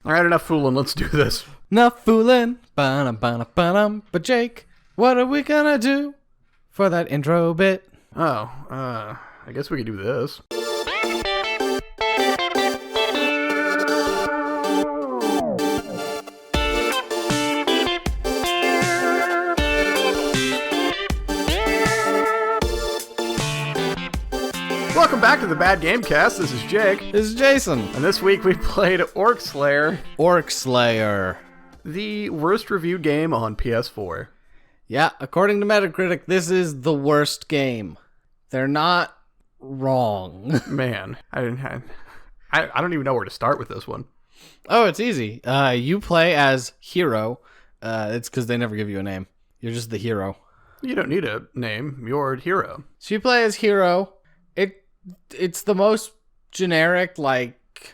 All right, enough fooling. Let's do this. Enough fooling. But Jake, what are we gonna do for that intro bit? I guess we could do this. Welcome back to the Bad Gamecast. This is Jake. This is Jason. And this week we played Orc Slayer. Orc Slayer. The worst reviewed game on PS4. Yeah, according to Metacritic, this is the worst game. They're not wrong. Man, I don't even know where to start with this one. Oh, it's easy. You play as Hero. It's because they never give you a name. You're just the hero. You don't need a name. You're Hero. So you play as Hero. It's the most generic, like,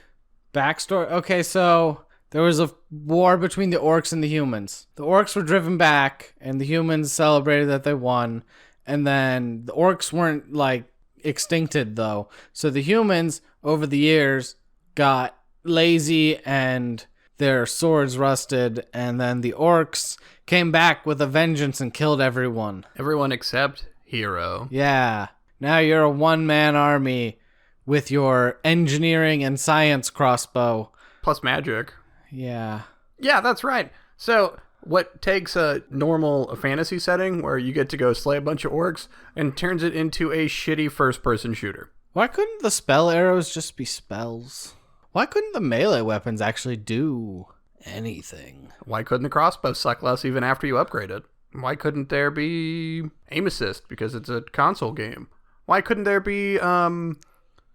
backstory. Okay, so there was a war between the orcs and the humans. The orcs were driven back, and the humans celebrated that they won. And then the orcs weren't, like, extincted, though. So the humans, over the years, got lazy and their swords rusted. And then the orcs came back with a vengeance and killed everyone. Everyone except Hero. Yeah. Now you're a one-man army with your engineering and science crossbow. Plus magic. Yeah. Yeah, that's right. So what takes a normal fantasy setting where you get to go slay a bunch of orcs and turns it into a shitty first-person shooter? Why couldn't the spell arrows just be spells? Why couldn't the melee weapons actually do anything? Why couldn't the crossbow suck less even after you upgrade it? Why couldn't there be aim assist because it's a console game? Why couldn't there be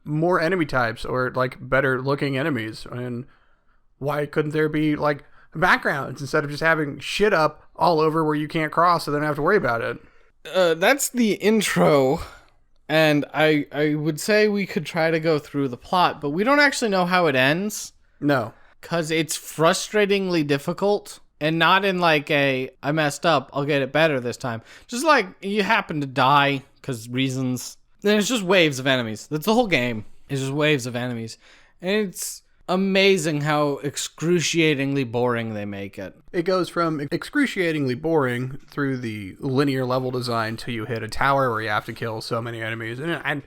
more enemy types or, like, better looking enemies? And why couldn't there be, like, backgrounds instead of just having shit up all over where you can't cross so they don't have to worry about it? That's the intro, and I would say we could try to go through the plot, but we don't actually know how it ends. No. Because it's frustratingly difficult, and not in, like, I messed up, I'll get it better this time. Just, like, you happen to die because reasons. Then it's just waves of enemies. That's the whole game. It's just waves of enemies. And it's amazing how excruciatingly boring they make it. It goes from excruciatingly boring through the linear level design till you hit a tower where you have to kill so many enemies. And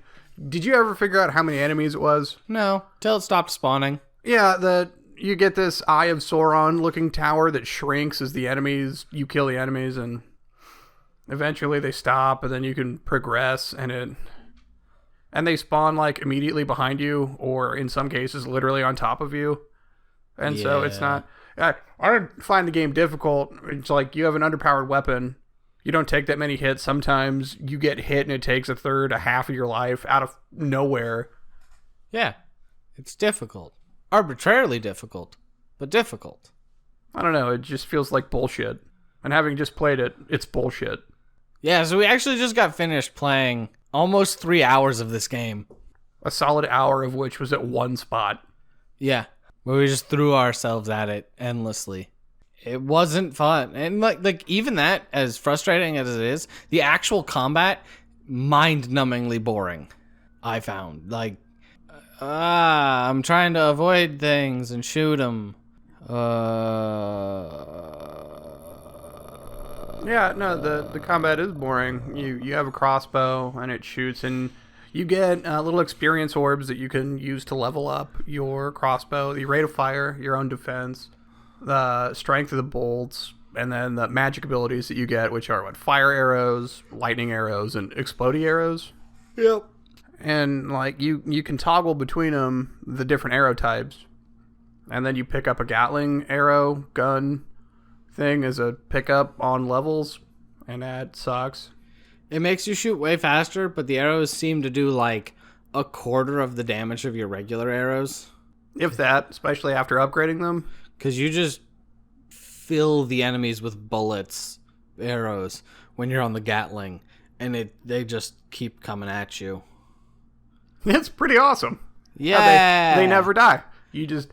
did you ever figure out how many enemies it was? No, till it stopped spawning. Yeah, you get this Eye of Sauron looking tower that shrinks as you kill the enemies, and eventually they stop, and then you can progress, and they spawn, like, immediately behind you, or in some cases, literally on top of you. And so it's not... I don't find the game difficult. It's like, you have an underpowered weapon. You don't take that many hits. Sometimes you get hit and it takes a half of your life out of nowhere. Yeah, it's difficult. Arbitrarily difficult, but difficult. I don't know. It just feels like bullshit. And having just played it, it's bullshit. Yeah, so we actually just got finished playing almost 3 hours of this game. A solid hour of which was at one spot. Yeah, where we just threw ourselves at it endlessly. It wasn't fun. And like even that, as frustrating as it is, the actual combat, mind-numbingly boring, I found. Like, I'm trying to avoid things and shoot them. Yeah, no, the combat is boring. You have a crossbow, and it shoots, and you get little experience orbs that you can use to level up your crossbow, the rate of fire, your own defense, the strength of the bolts, and then the magic abilities that you get, which are, fire arrows, lightning arrows, and explodey arrows. Yep. And, like, you can toggle between them, the different arrow types, and then you pick up a Gatling arrow gun thing as a pickup on levels, and that sucks. It makes you shoot way faster, but the arrows seem to do like a quarter of the damage of your regular arrows. If that, especially after upgrading them. Because you just fill the enemies with bullets, arrows, when you're on the Gatling, and they just keep coming at you. It's pretty awesome. Yeah. They never die. You just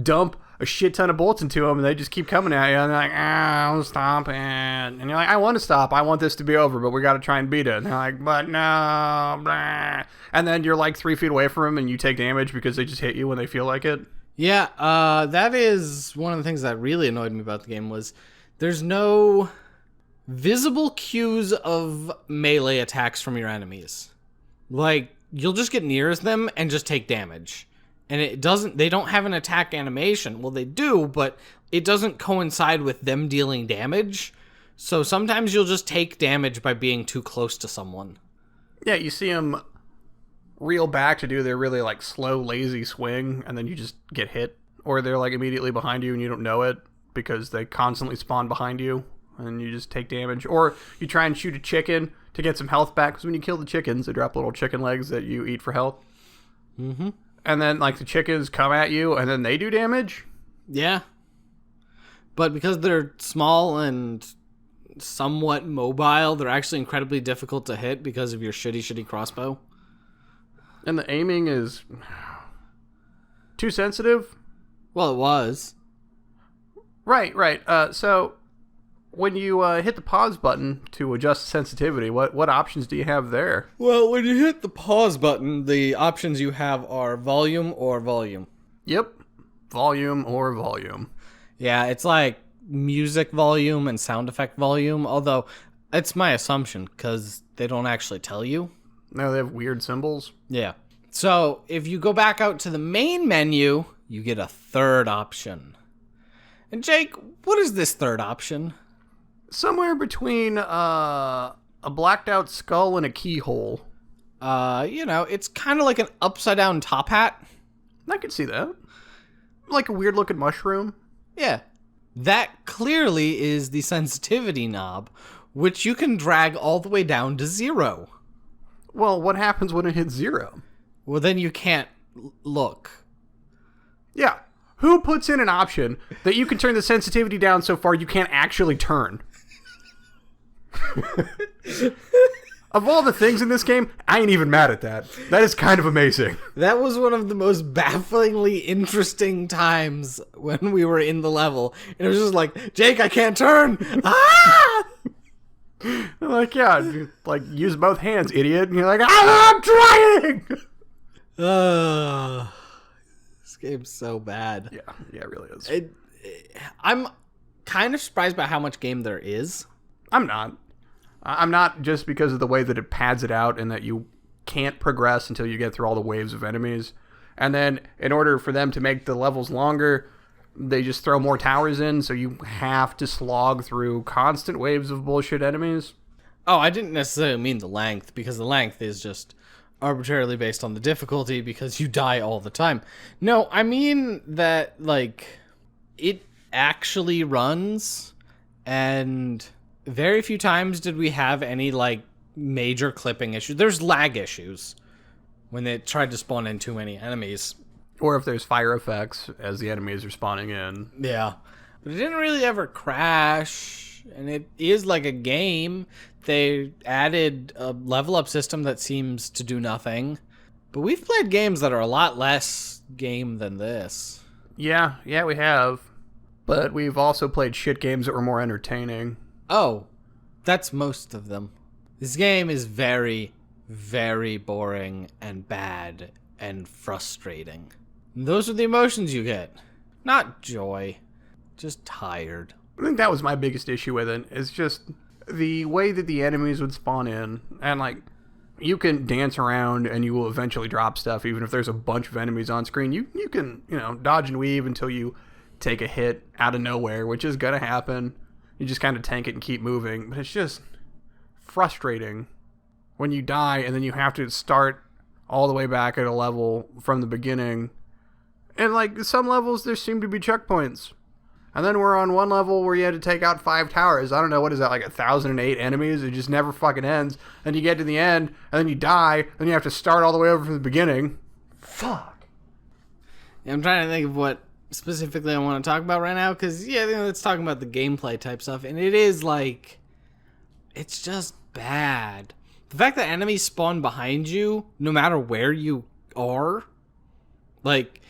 dump a shit ton of bullets into them, and they just keep coming at you, and they're like, I'll stop it. And you're like, I want to stop. I want this to be over, but we got to try and beat it. And they're like, but no. Blah. And then you're like 3 feet away from them, and you take damage because they just hit you when they feel like it. Yeah, that is one of the things that really annoyed me about the game was there's no visible cues of melee attacks from your enemies. Like, you'll just get near them and just take damage. And they don't have an attack animation. Well, they do, but it doesn't coincide with them dealing damage. So sometimes you'll just take damage by being too close to someone. Yeah, you see them reel back to do their really like slow, lazy swing, and then you just get hit. Or they're like immediately behind you and you don't know it because they constantly spawn behind you and you just take damage. Or you try and shoot a chicken to get some health back, because when you kill the chickens, they drop little chicken legs that you eat for health. Mm-hmm. And then like the chickens come at you and then they do damage. Yeah. But because they're small and somewhat mobile, they're actually incredibly difficult to hit because of your shitty crossbow. And the aiming is too sensitive. Well, it was. Right. So when you hit the pause button to adjust sensitivity, what options do you have there? Well, when you hit the pause button, the options you have are volume or volume. Yep. Volume or volume. Yeah, it's like music volume and sound effect volume, although it's my assumption because they don't actually tell you. No, they have weird symbols. Yeah. So if you go back out to the main menu, you get a third option. And Jake, what is this third option? Somewhere between a blacked out skull and a keyhole. It's kind of like an upside down top hat. I could see that. Like a weird looking mushroom. Yeah. That clearly is the sensitivity knob, which you can drag all the way down to 0. Well, what happens when it hits 0? Well, then you can't look. Yeah. Who puts in an option that you can turn the sensitivity down so far you can't actually turn? Of all the things in this game, I ain't even mad at that. That is kind of amazing. That was one of the most bafflingly interesting times when we were in the level. And it was just like, Jake, I can't turn! Ah! I'm like, yeah, like, use both hands, idiot. And you're like, I'm trying! This game's so bad. Yeah, it really is. I'm kind of surprised by how much game there is. I'm not, just because of the way that it pads it out and that you can't progress until you get through all the waves of enemies. And then in order for them to make the levels longer, they just throw more towers in, so you have to slog through constant waves of bullshit enemies. Oh, I didn't necessarily mean the length, because the length is just arbitrarily based on the difficulty because you die all the time. No, I mean that, like, it actually runs, and very few times did we have any, like, major clipping issues. There's lag issues when they tried to spawn in too many enemies. Or if there's fire effects as the enemies are spawning in. Yeah. But it didn't really ever crash, and it is like a game. They added a level up system that seems to do nothing. But we've played games that are a lot less game than this. Yeah, we have. But we've also played shit games that were more entertaining. Oh, that's most of them. This game is very, very boring and bad and frustrating. And those are the emotions you get. Not joy. Just tired. I think that was my biggest issue with it, is just the way that the enemies would spawn in. And, like, you can dance around and you will eventually drop stuff, even if there's a bunch of enemies on screen. You can, dodge and weave until you take a hit out of nowhere, which is gonna happen. You just kind of tank it and keep moving. But it's just frustrating when you die and then you have to start all the way back at a level from the beginning. And, like, some levels, there seem to be checkpoints. And then we're on one level where you had to take out 5 towers. I don't know, what is that, like 1,008 enemies? It just never fucking ends. Then you get to the end, and then you die, and you have to start all the way over from the beginning. Fuck. Yeah, I'm trying to think of what specifically I want to talk about right now, because, let's talk about the gameplay type stuff. And it is, like, it's just bad. The fact that enemies spawn behind you, no matter where you are, like,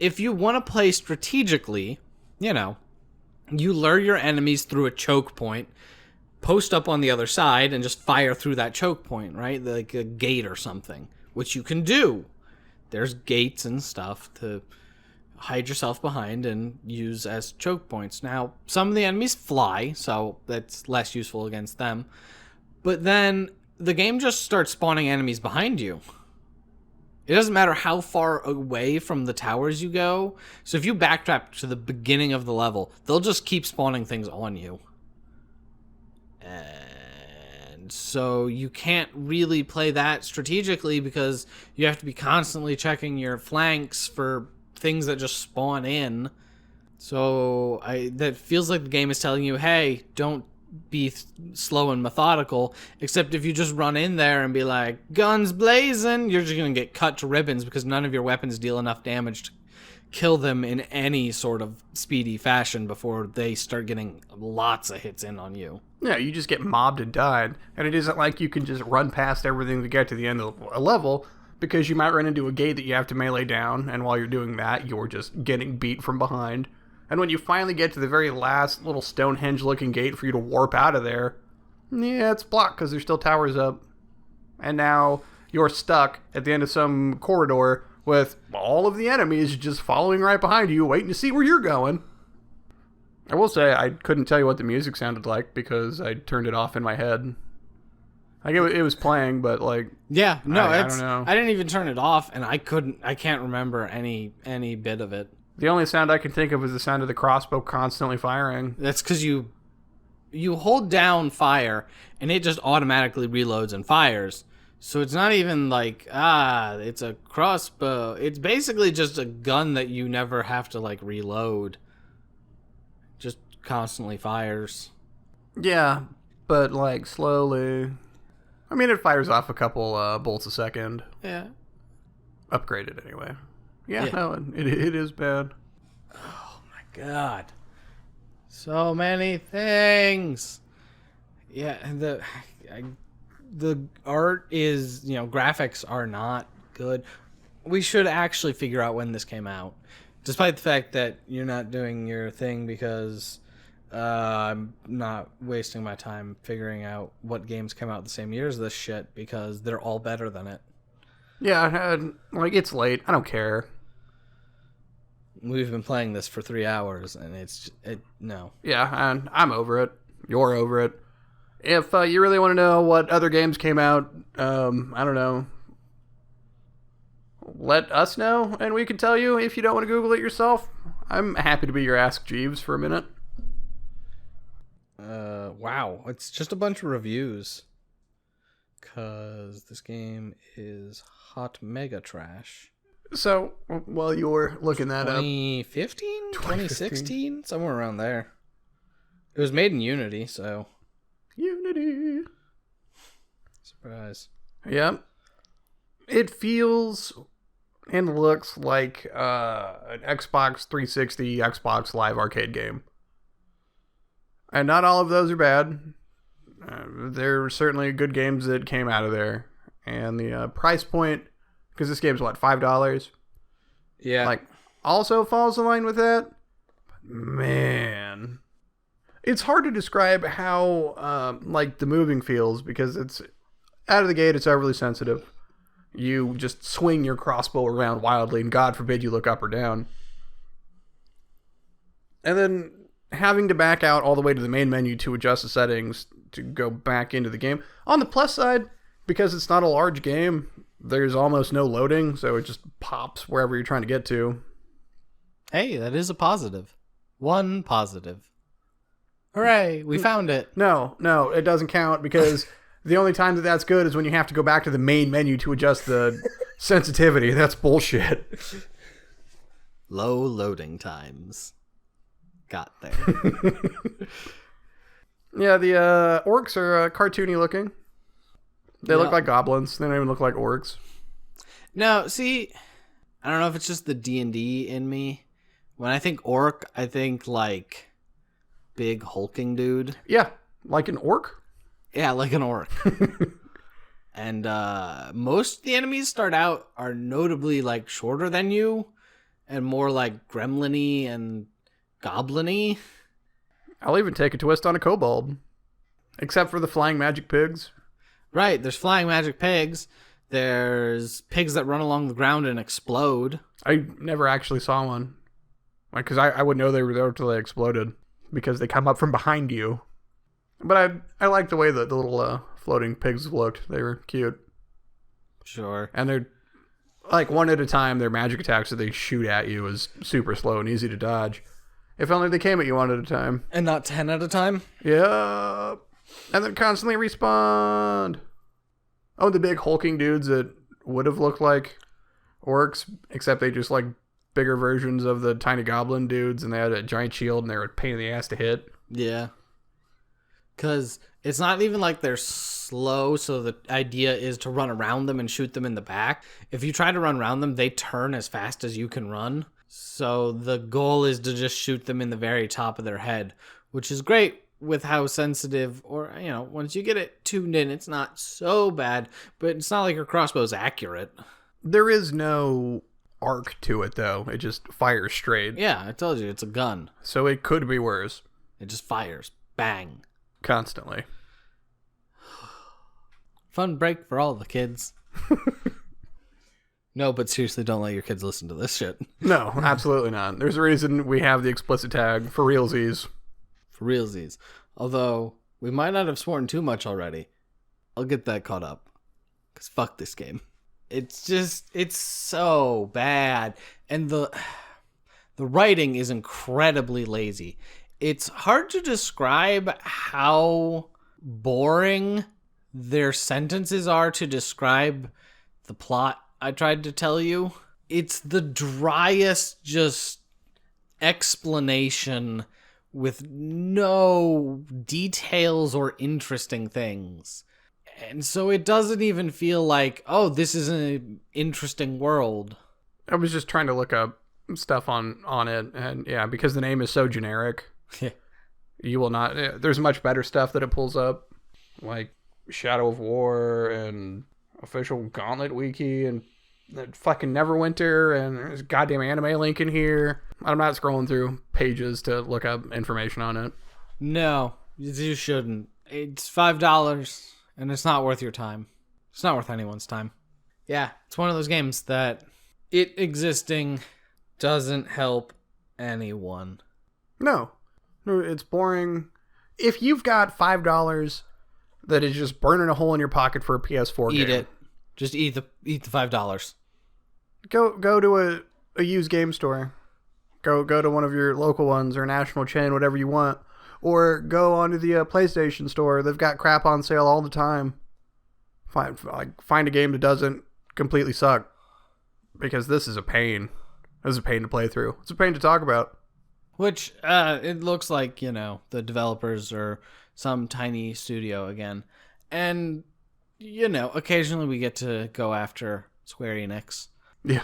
if you want to play strategically, you lure your enemies through a choke point, post up on the other side, and just fire through that choke point, right? Like a gate or something, which you can do. There's gates and stuff to hide yourself behind and use as choke points. Now, some of the enemies fly, so that's less useful against them. But then the game just starts spawning enemies behind you. It doesn't matter how far away from the towers you go. So if you backtrack to the beginning of the level, they'll just keep spawning things on you. And so you can't really play that strategically because you have to be constantly checking your flanks for things that just spawn in. So that feels like the game is telling you, hey, don't be slow and methodical, except if you just run in there and be like, guns blazing, you're just going to get cut to ribbons because none of your weapons deal enough damage to kill them in any sort of speedy fashion before they start getting lots of hits in on you. Yeah, you just get mobbed and died, and it isn't like you can just run past everything to get to the end of a level, because you might run into a gate that you have to melee down, and while you're doing that, you're just getting beat from behind. And when you finally get to the very last little Stonehenge-looking gate for you to warp out of there, yeah, it's blocked because there's still towers up. And now you're stuck at the end of some corridor with all of the enemies just following right behind you, waiting to see where you're going. I will say I couldn't tell you what the music sounded like because I turned it off in my head. Like it was playing, but like yeah, no, I don't know. I didn't even turn it off, and I can't remember any bit of it. The only sound I can think of is the sound of the crossbow constantly firing. That's because you hold down fire, and it just automatically reloads and fires. So it's not even like, it's a crossbow. It's basically just a gun that you never have to, like, reload. Just constantly fires. Yeah, but, like, slowly. I mean, it fires off a couple bolts a second. Yeah. Upgraded, anyway. Yeah, no, it is bad. Oh, my God. So many things. Yeah, the art is, graphics are not good. We should actually figure out when this came out. Despite the fact that you're not doing your thing because I'm not wasting my time figuring out what games came out the same year as this shit because they're all better than it. Yeah, like, it's late. I don't care. We've been playing this for 3 hours, and no. Yeah, and I'm over it. You're over it. If you really want to know what other games came out, I don't know, let us know, and we can tell you if you don't want to Google it yourself. I'm happy to be your Ask Jeeves for a minute. Wow, it's just a bunch of reviews. Because this game is hot mega trash. So, while you're looking that 2015? 2016? Somewhere around there. It was made in Unity, so... Unity. Surprise. Yep. It feels and looks like an Xbox 360, Xbox Live Arcade game. And not all of those are bad. There are certainly good games that came out of there. And the price point, because this game's what, $5? Yeah. Like, also falls in line with that. Man. It's hard to describe how, like, the moving feels, because it's, out of the gate, it's overly sensitive. You just swing your crossbow around wildly, and God forbid you look up or down. And then having to back out all the way to the main menu to adjust the settings to go back into the game. On the plus side, because it's not a large game, there's almost no loading, so it just pops wherever you're trying to get to. Hey, that is a positive. One positive. Hooray, we found it. No, it doesn't count, because the only time that that's good is when you have to go back to the main menu to adjust the sensitivity. That's bullshit. Low loading times. Got there. Yeah, the orcs are cartoony looking. They look like goblins. They don't even look like orcs. No, see, I don't know if it's just the D&D in me. When I think orc, I think like big hulking dude. Yeah, like an orc? Yeah, like an orc. And most of the enemies start out are notably like shorter than you and more like gremlin-y and goblin-y. I'll even take a twist on a kobold. Except for the flying magic pigs. Right, there's flying magic pigs. There's pigs that run along the ground and explode. I never actually saw one. Like, because I wouldn't know they were there until they exploded. Because they come up from behind you. But I like the way that the little floating pigs looked. They were cute. Sure. And they're, like, one at a time, their magic attacks that they shoot at you is super slow and easy to dodge. If only they came at you one at a time. And not 10 at a time? Yeah. And then constantly respawn. Oh, the big hulking dudes that would have looked like orcs, except they just like bigger versions of the tiny goblin dudes, and they had a giant shield and they were a pain in the ass to hit. Yeah. Because it's not even like they're slow, so the idea is to run around them and shoot them in the back. If you try to run around them, they turn as fast as you can run. So the goal is to just shoot them in the very top of their head, which is great with how sensitive, or, you know, once you get it tuned in, it's not so bad, but it's not like your crossbow's accurate. There is no arc to it, though. It just fires straight. Yeah, I told you, it's a gun. So it could be worse. It just fires. Bang. Constantly. Fun break for all the kids. No, but seriously, don't let your kids listen to this shit. No, absolutely not. There's a reason we have the explicit tag for realsies. For realsies. Although, we might not have sworn too much already. I'll get that caught up. Because fuck this game. It's just, it's so bad. And the writing is incredibly lazy. It's hard to describe how boring their sentences are to describe the plot I tried to tell you. It's the driest just explanation with no details or interesting things. And so it doesn't even feel like, oh, this is an interesting world. I was just trying to look up stuff on it, and yeah, because the name is so generic, you will not... There's much better stuff that it pulls up, like Shadow of War and official Gauntlet Wiki and fucking Neverwinter, and there's a goddamn anime link in here. I'm not scrolling through pages to look up information on it. No, you shouldn't. It's $5, and it's not worth your time. It's not worth anyone's time. Yeah, it's one of those games that it existing doesn't help anyone. No, it's boring. If you've got $5 that is just burning a hole in your pocket for a PS4 game, eat it. Just eat the $5. Go to a used game store. Go to one of your local ones or national chain, whatever you want. Or go onto the PlayStation store. They've got crap on sale all the time. Find a game that doesn't completely suck. Because this is a pain. This is a pain to play through. It's a pain to talk about. Which, it looks like, you know, the developers are some tiny studio again. And, you know, occasionally we get to go after Square Enix. Yeah.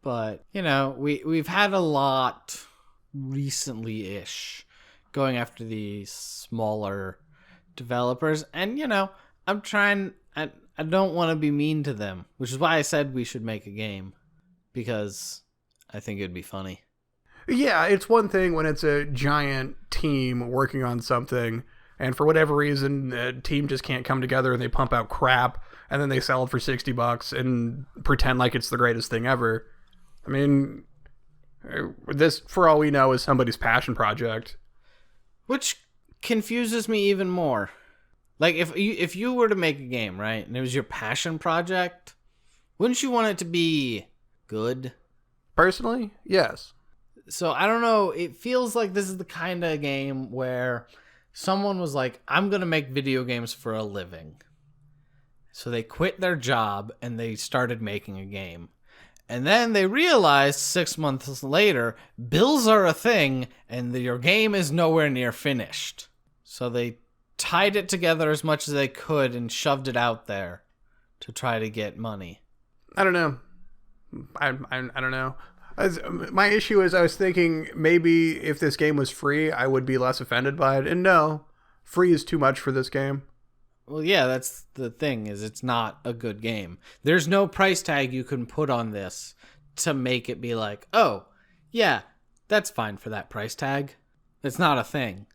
But, you know, we've had a lot recently-ish going after the smaller developers. And, you know, I don't want to be mean to them, which is why I said we should make a game. Because I think it'd be funny. Yeah, it's one thing when it's a giant team working on something, and for whatever reason, the team just can't come together and they pump out crap, and then they sell it for $60 and pretend like it's the greatest thing ever. I mean, this, for all we know, is somebody's passion project. Which confuses me even more. Like, if you were to make a game, right, and it was your passion project, wouldn't you want it to be good? Personally, yes. So, I don't know, it feels like this is the kind of game where someone was like, I'm going to make video games for a living. So they quit their job and they started making a game. And then they realized 6 months later, bills are a thing and your game is nowhere near finished. So they tied it together as much as they could and shoved it out there to try to get money. I don't know. I don't know. My issue is I was thinking maybe if this game was free, I would be less offended by it. And no, free is too much for this game. Well, yeah, that's the thing, is it's not a good game. There's no price tag you can put on this to make it be like, oh, yeah, that's fine for that price tag. It's not a thing.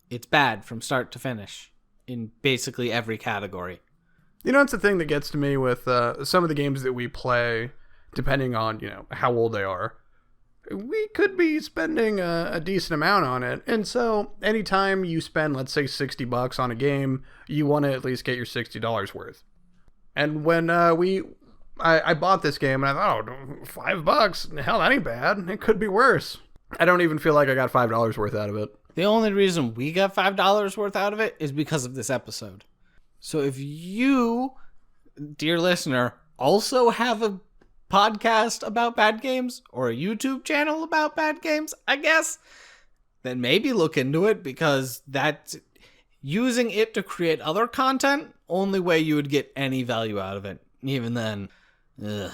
It's bad from start to finish in basically every category. You know, it's the thing that gets to me with some of the games that we play, depending on, you know, how old they are. we could be spending a decent amount on it. And so anytime you spend, let's say, $60 on a game, you want to at least get your $60 worth. And when I bought this game and I thought, oh, $5? Hell, that ain't bad. It could be worse. I don't even feel like I got $5 worth out of it. The only reason we got $5 worth out of it is because of this episode. So if you, dear listener, also have a podcast about bad games or a YouTube channel about bad games, I guess, then maybe look into it, because that's using it to create other content, only way you would get any value out of it. Even then, ugh.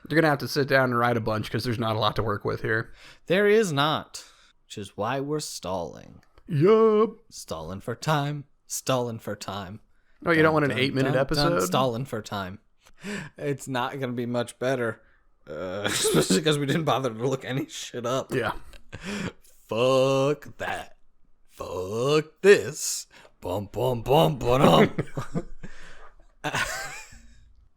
You're going to have to sit down and write a bunch because there's not a lot to work with here. There is not, which is why we're stalling. Yup. Stalling for time. Stalling for time. Oh, you don't want an 8-minute episode? Stalling for time. It's not going to be much better. Especially because we didn't bother to look any shit up. Yeah. Fuck that. Fuck this. Bum, bum, bum, bum.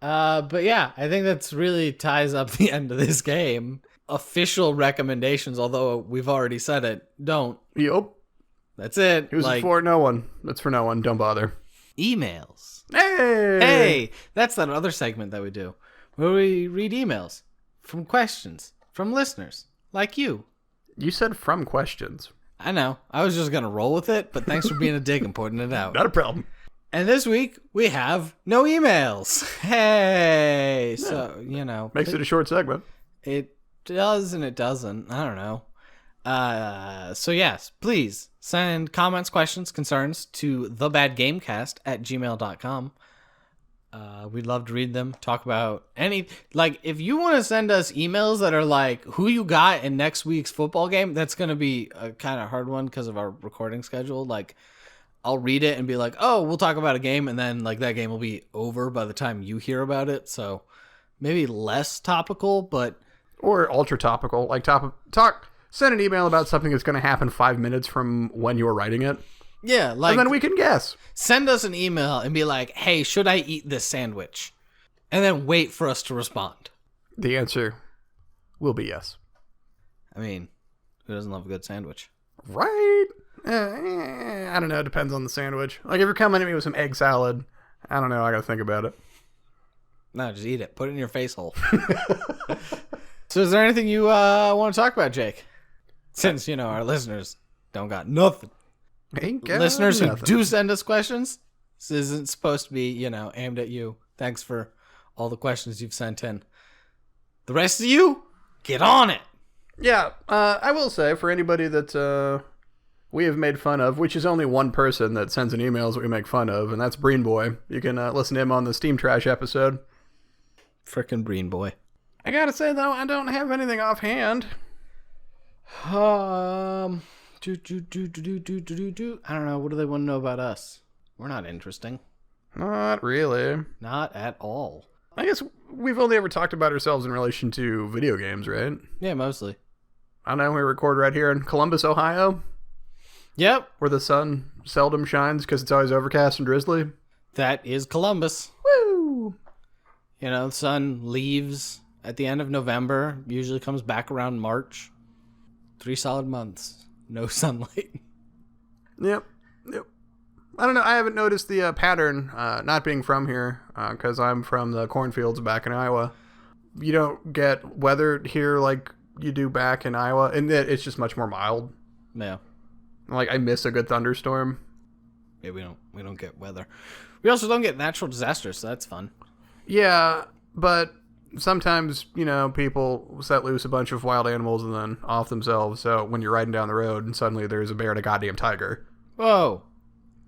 But yeah, I think that's really ties up the end of this game. Official recommendations, although we've already said it, don't. Yup. That's it. It was for no one. That's for no one. Don't bother. Emails. Hey! That's that other segment that we do, where we read emails from questions from listeners like you. You said from questions. I know. I was just going to roll with it, but thanks for being a dick and pointing it out. Not a problem. And this week, we have no emails. Hey! Yeah. So, you know. Makes it a short segment. It does and it doesn't. I don't know. So yes, please send comments, questions, concerns to thebadgamecast@gmail.com. We'd love to read them, talk about any, like, if you want to send us emails that are like, who you got in next week's football game, that's going to be a kind of hard one because of our recording schedule. Like, I'll read it and be like, oh, we'll talk about a game, and then like that game will be over by the time you hear about it. So maybe less topical, but or ultra topical, like send an email about something that's going to happen 5 minutes from when you were writing it. yeah, like, And then we can guess. send us an email and be like, hey, should I eat this sandwich? And then wait for us to respond. The answer will be yes. I mean, who doesn't love a good sandwich? Right? I don't know. It depends on the sandwich. Like, if you're coming at me with some egg salad, I don't know. I got to think about it. No, just eat it. Put it in your face hole. So is there anything you want to talk about, Jake? Since, you know, our listeners don't got nothing. Ain't got Listeners nothing. who do send us questions, this isn't supposed to be, you know, aimed at you. Thanks for all the questions you've sent in. The rest of you, get on it. Yeah, I will say, for anybody that we have made fun of, which is only one person that sends in emails that we make fun of, and that's Breen Boy. You can listen to him on the Steam Trash episode. Frickin' Breen Boy. I gotta say, though, I don't have anything offhand. I don't know. What do they want to know about us? We're not interesting. Not really. Not at all. I guess we've only ever talked about ourselves in relation to video games, right? Yeah, mostly. I know we record right here in Columbus, Ohio, Yep. where the sun seldom shines because it's always overcast and drizzly. That is Columbus. Woo! You know, the sun leaves at the end of November, usually comes back around March. 3 solid months. No sunlight. Yep. I don't know. I haven't noticed the pattern, not being from here, because I'm from the cornfields back in Iowa. You don't get weather here like you do back in Iowa, and it's just much more mild. Yeah. Like, I miss a good thunderstorm. Yeah, we don't get weather. We also don't get natural disasters, so that's fun. Yeah, but sometimes, you know, people set loose a bunch of wild animals and then off themselves. So when you're riding down the road and suddenly there's a bear and a goddamn tiger. Whoa.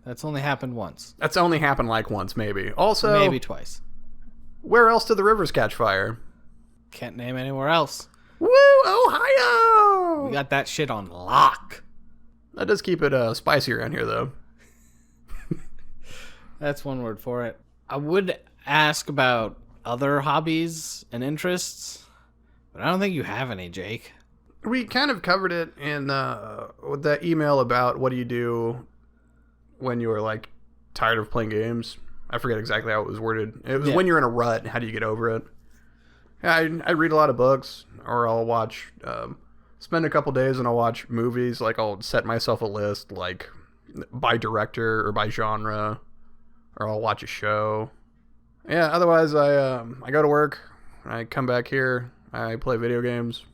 That's only happened once. That's only happened like once, maybe. Also, maybe twice. Where else do the rivers catch fire? Can't name anywhere else. Woo, Ohio! We got that shit on lock. That does keep it spicy around here, though. That's one word for it. I would ask about other hobbies and interests, but I don't think you have any, Jake. We kind of covered it in with that email about what do you do when you are, like, tired of playing games. I forget exactly how it was worded. It was when you're in a rut, how do you get over it? Yeah, I read a lot of books, or I'll watch spend a couple days and I'll watch movies. Like, I'll set myself a list, like, by director or by genre, or I'll watch a show. Yeah, otherwise I go to work, I come back here, I play video games,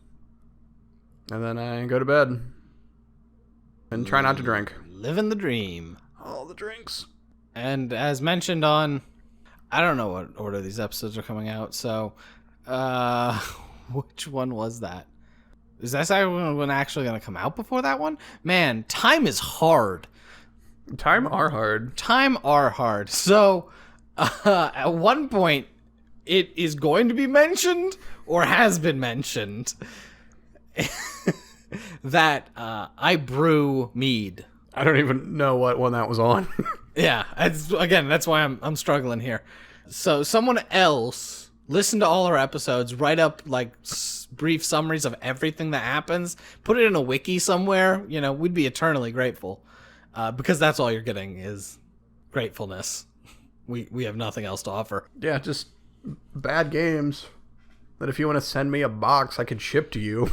and then I go to bed and try not to drink. Living the dream. All the drinks. And as mentioned on, I don't know what order these episodes are coming out, so which one was that? Is that one actually going to come out before that one? Man, time is hard. Time are hard. So at one point, it is going to be mentioned, or has been mentioned, that I brew mead. I don't even know what one that was on. Yeah, that's why I'm struggling here. So someone else listen to all our episodes, write up like brief summaries of everything that happens, put it in a wiki somewhere. You know, we'd be eternally grateful, because that's all you're getting is gratefulness. We have nothing else to offer. Yeah, just bad games that if you want to send me a box, I can ship to you.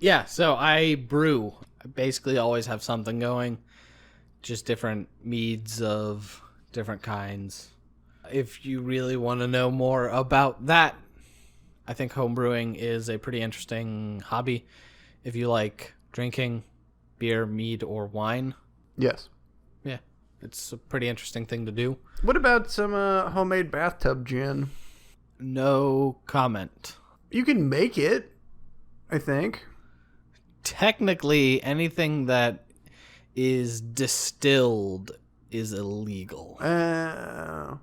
Yeah, so I brew. I basically always have something going. Just different meads of different kinds. If you really want to know more about that, I think homebrewing is a pretty interesting hobby. If you like drinking beer, mead, or wine. Yes. Yeah, it's a pretty interesting thing to do. What about some homemade bathtub gin? No comment. You can make it, I think. Technically, anything that is distilled is illegal. That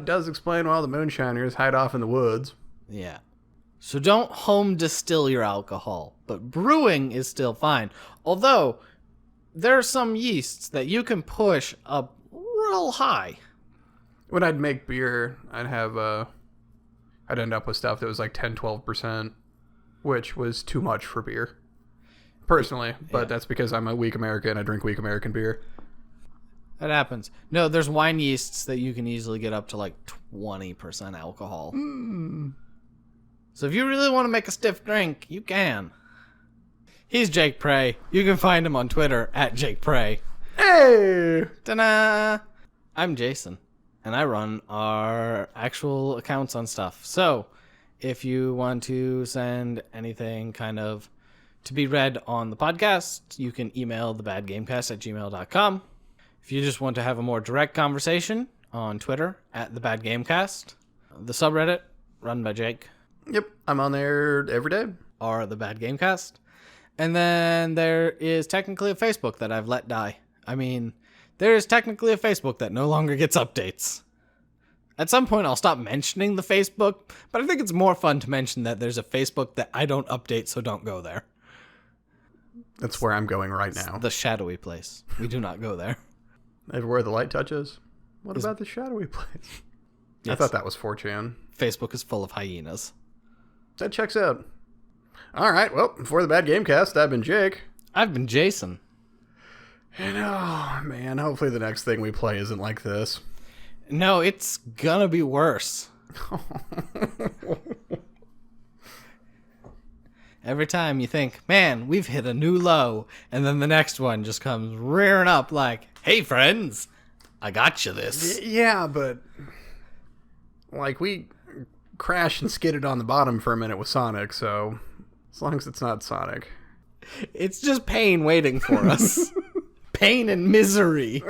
does explain why all the moonshiners hide off in the woods. Yeah. So don't home distill your alcohol, but brewing is still fine. Although, there are some yeasts that you can push up real high. When I'd make beer, I'd end up with stuff that was like 10-12%, which was too much for beer. Personally, but that's because I'm a weak American. I drink weak American beer. That happens. No, there's wine yeasts that you can easily get up to like 20% alcohol. So if you really want to make a stiff drink, you can. He's Jake Prey. You can find him on Twitter at Jake Prey. Hey! Ta-da! I'm Jason, and I run our actual accounts on stuff. So if you want to send anything kind of to be read on the podcast, you can email thebadgamecast@gmail.com. If you just want to have a more direct conversation, on Twitter at thebadgamecast. The subreddit run by Jake. Yep, I'm on there every day. Or the Bad Gamecast. And then there is technically a Facebook that I've let die. I mean, there is technically a Facebook that no longer gets updates. At some point, I'll stop mentioning the Facebook, but I think it's more fun to mention that there's a Facebook that I don't update, so don't go there. That's where I'm going right now. The shadowy place. We do not go there. Everywhere the light touches. What about the shadowy place? Yes. I thought that was 4chan. Facebook is full of hyenas. That checks out. All right, well, for the Bad Gamecast, I've been Jake. I've been Jason. And oh, man, hopefully the next thing we play isn't like this. No, it's gonna be worse. Every time you think, man, we've hit a new low, and then the next one just comes rearing up like, hey, friends, I got you this. Yeah, but like we crashed and skidded on the bottom for a minute with Sonic, so as long as it's not Sonic. It's just pain waiting for us. Pain and misery.